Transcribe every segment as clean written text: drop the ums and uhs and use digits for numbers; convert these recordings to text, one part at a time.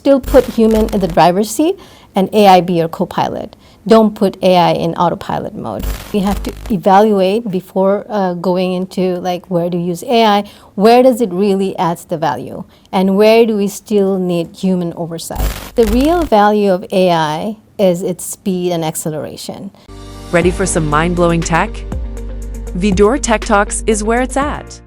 still put human in the driver's seat and AI be your co-pilot. Don't put AI in autopilot mode. We have to evaluate before going into like where to use AI, where does it really adds the value, and where do we still need human oversight. The real value of AI is its speed and acceleration. Ready for some mind-blowing tech? Vidoori Tech Talks is where it's at.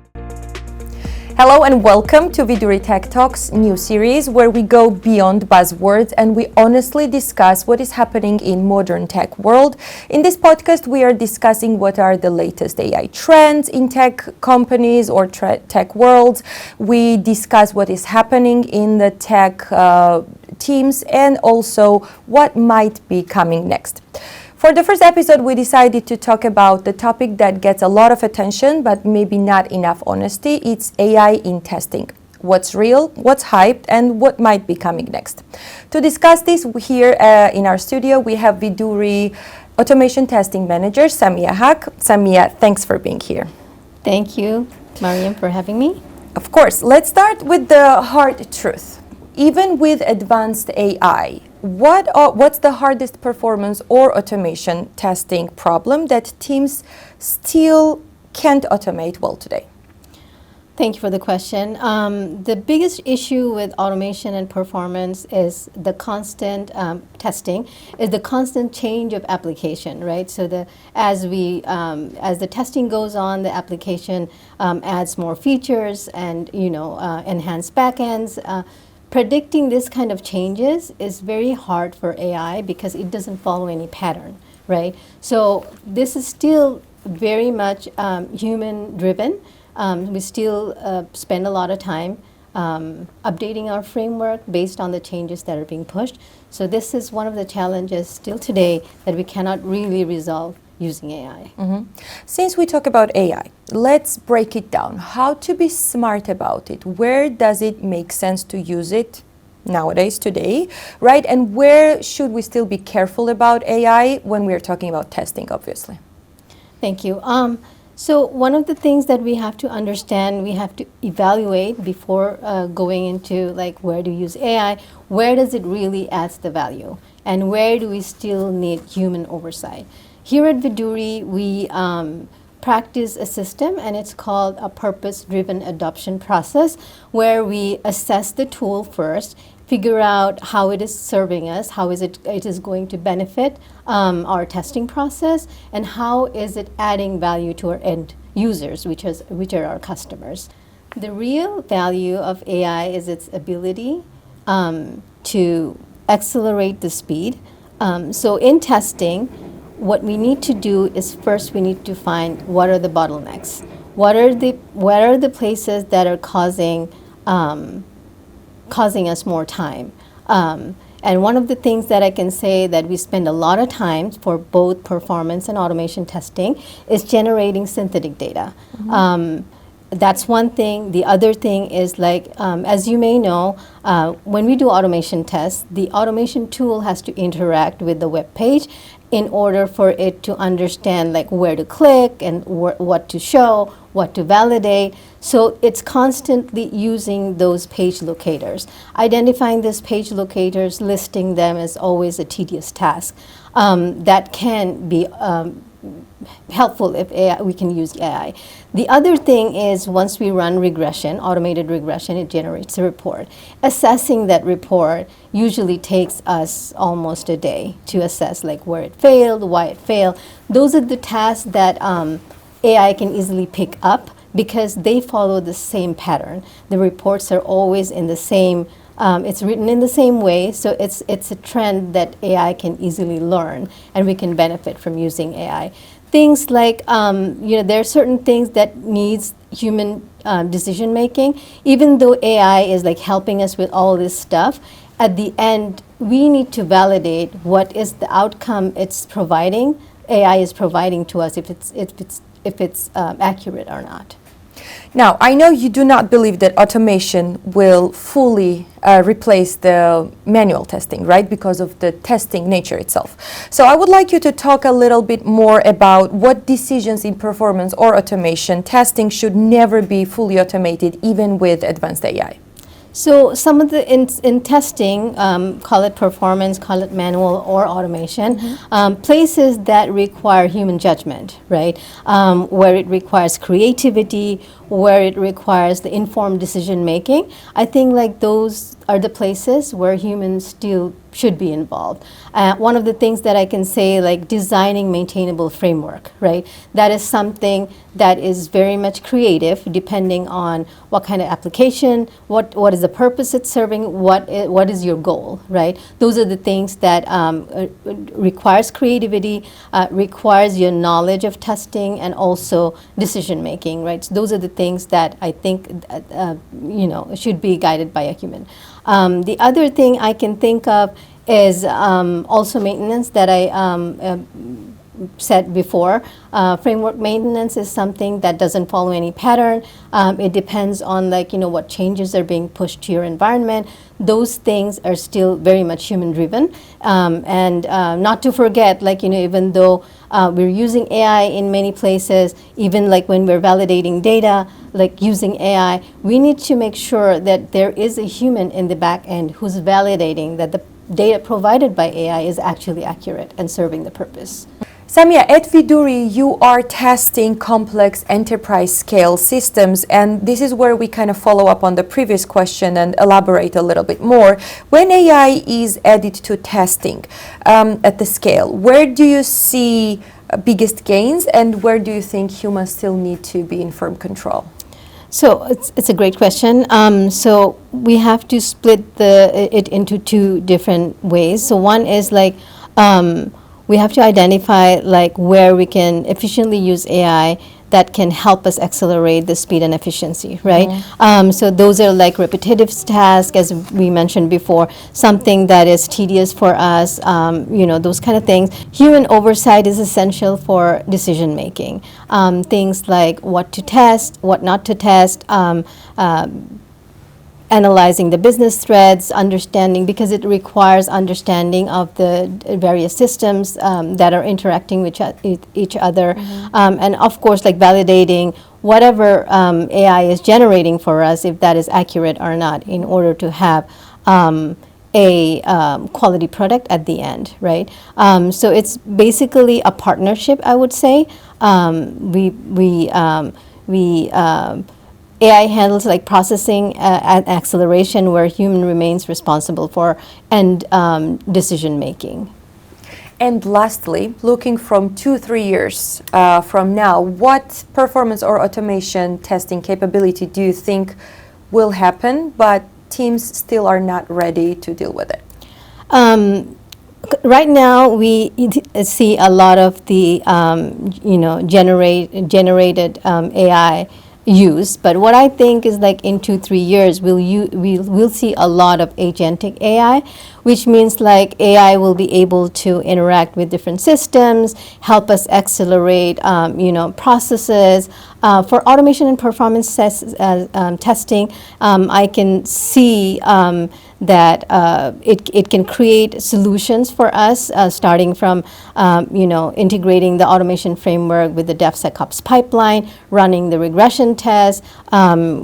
Hello and welcome to Vidoori Tech Talks new series where we go beyond buzzwords and we honestly discuss what is happening in modern tech world. In this podcast, we are discussing what are the latest AI trends in tech companies or tech worlds. We discuss what is happening in the tech teams and also what might be coming next. For the first episode, we decided to talk about the topic that gets a lot of attention, but maybe not enough honesty. It's AI in testing. What's real, what's hyped, and what might be coming next. To discuss this here in our studio, we have Vidoori Automation Testing Manager, Samia Haque. Samia, thanks for being here. Thank you, Mariam, for having me. Of course. Let's start with the hard truth. Even with advanced AI, what's the hardest performance or automation testing problem that teams still can't automate well today? Thank you for the question. The biggest issue with automation and performance is the constant testing, is the constant change of application, right? So as the testing goes on, the application adds more features and enhanced backends. Predicting this kind of changes is very hard for AI because it doesn't follow any pattern, right? So this is still very much human-driven. We still spend a lot of time updating our framework based on the changes that are being pushed. So this is one of the challenges still today that we cannot really resolve using AI. Mm-hmm. Since we talk about AI, let's break it down. How to be smart about it? Where does it make sense to use it nowadays, today, right? And where should we still be careful about AI when we're talking about testing, obviously? Thank you. So one of the things that we have to understand, we have to evaluate before going into like where to use AI, where does it really adds the value, and where do we still need human oversight. Here at Vidoori, we practice a system, and it's called a purpose-driven adoption process, where we assess the tool first, figure out how it is serving us, how it is going to benefit our testing process, and how is it adding value to our end users, which are our customers. The real value of AI is its ability to accelerate the speed. So in testing, what we need to do is first we need to find what are the bottlenecks, what are the places that are causing us more time. And one of the things that I can say that we spend a lot of time for both performance and automation testing is generating synthetic data. Mm-hmm. That's one thing. The other thing is as you may know, when we do automation tests, the automation tool has to interact with the web page in order for it to understand where to click and what to show, what to validate. So it's constantly using those page locators. Identifying these page locators, listing them is always a tedious task. That can be helpful if we can use AI. The other thing is once we run regression, automated regression, it generates a report. Assessing that report usually takes us almost a day to assess where it failed, why it failed. Those are the tasks that AI can easily pick up because they follow the same pattern. The reports are always in the same it's written in the same way, so it's a trend that AI can easily learn, and we can benefit from using AI. Things like, there are certain things that needs human decision making. Even though AI is helping us with all this stuff, at the end, we need to validate what is the outcome it's providing, AI is providing to us, if it's accurate or not. Now, I know you do not believe that automation will fully replace the manual testing, right? Because of the testing nature itself. So I would like you to talk a little bit more about what decisions in performance or automation testing should never be fully automated, even with advanced AI. So some of the in testing, call it performance, call it manual or automation, places that require human judgment, right? Where it requires creativity, where it requires the informed decision making. I think like those are the places where humans still should be involved. One of the things that I can say, like designing maintainable framework, right? That is something that is very much creative, depending on what kind of application, what is the purpose it's serving, what is your goal, right? Those are the things that requires creativity, requires your knowledge of testing, and also decision making, right? So those are the things that I think should be guided by a human. The other thing I can think of is also maintenance that I said before. Framework maintenance is something that doesn't follow any pattern. It depends on what changes are being pushed to your environment. Those things are still very much human driven. And not to forget, even though we're using AI in many places, even when we're validating data, using AI, we need to make sure that there is a human in the back end who's validating that the data provided by AI is actually accurate and serving the purpose. Samia, at Vidoori, you are testing complex enterprise scale systems, and this is where we kind of follow up on the previous question and elaborate a little bit more. When AI is added to testing at the scale, where do you see biggest gains, and where do you think humans still need to be in firm control? So it's a great question. So we have to split it into two different ways. So one is we have to identify where we can efficiently use AI that can help us accelerate the speed and efficiency, right? So those are repetitive tasks, as we mentioned before, something that is tedious for us, those kind of things. Human oversight is essential for decision making. Things like what to test, what not to test, analyzing the business threads, understanding, because it requires understanding of the various systems that are interacting with each other. And of course, validating whatever AI is generating for us, if that is accurate or not, in order to have a quality product at the end, right? So it's basically a partnership, I would say. AI handles processing and acceleration, where human remains responsible for and decision making. And lastly, looking from 2-3 years from now, what performance or automation testing capability do you think will happen, but teams still are not ready to deal with it? Right now, we see a lot of the generated AI used, but what I think is in 2-3 years we'll see a lot of agentic AI, which means AI will be able to interact with different systems, help us accelerate processes. For automation and performance testing, I can see that it can create solutions for us, starting from integrating the automation framework with the DevSecOps pipeline, running the regression tests,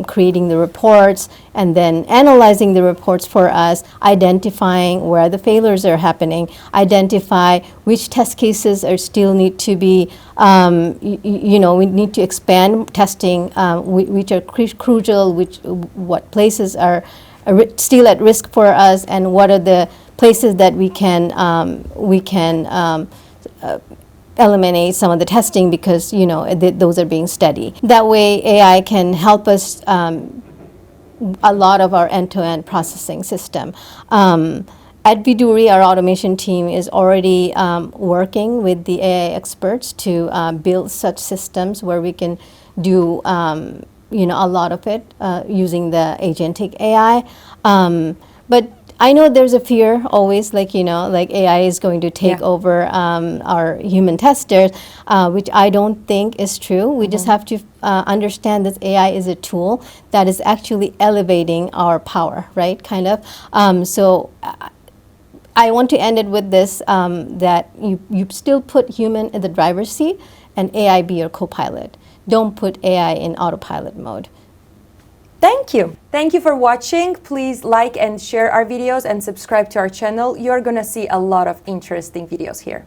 creating the reports, and then analyzing the reports for us, identifying where the failures are happening, identify which test cases are still need to be, we need to expand testing, which are crucial, what places are still at risk for us, and what are the places that we can eliminate some of the testing, because those are being studied. That way AI can help us a lot of our end-to-end processing system. At Vidoori, our automation team is already working with the AI experts to build such systems where we can do a lot of it using the agentic AI. But I know there's a fear always, AI is going to take over our human testers, which I don't think is true. We just have to understand that AI is a tool that is actually elevating our power, right? So I want to end it with this, that you still put human in the driver's seat and AI be your co-pilot. Don't put AI in autopilot mode. Thank you. Thank you for watching. Please like and share our videos and subscribe to our channel. You're gonna see a lot of interesting videos here.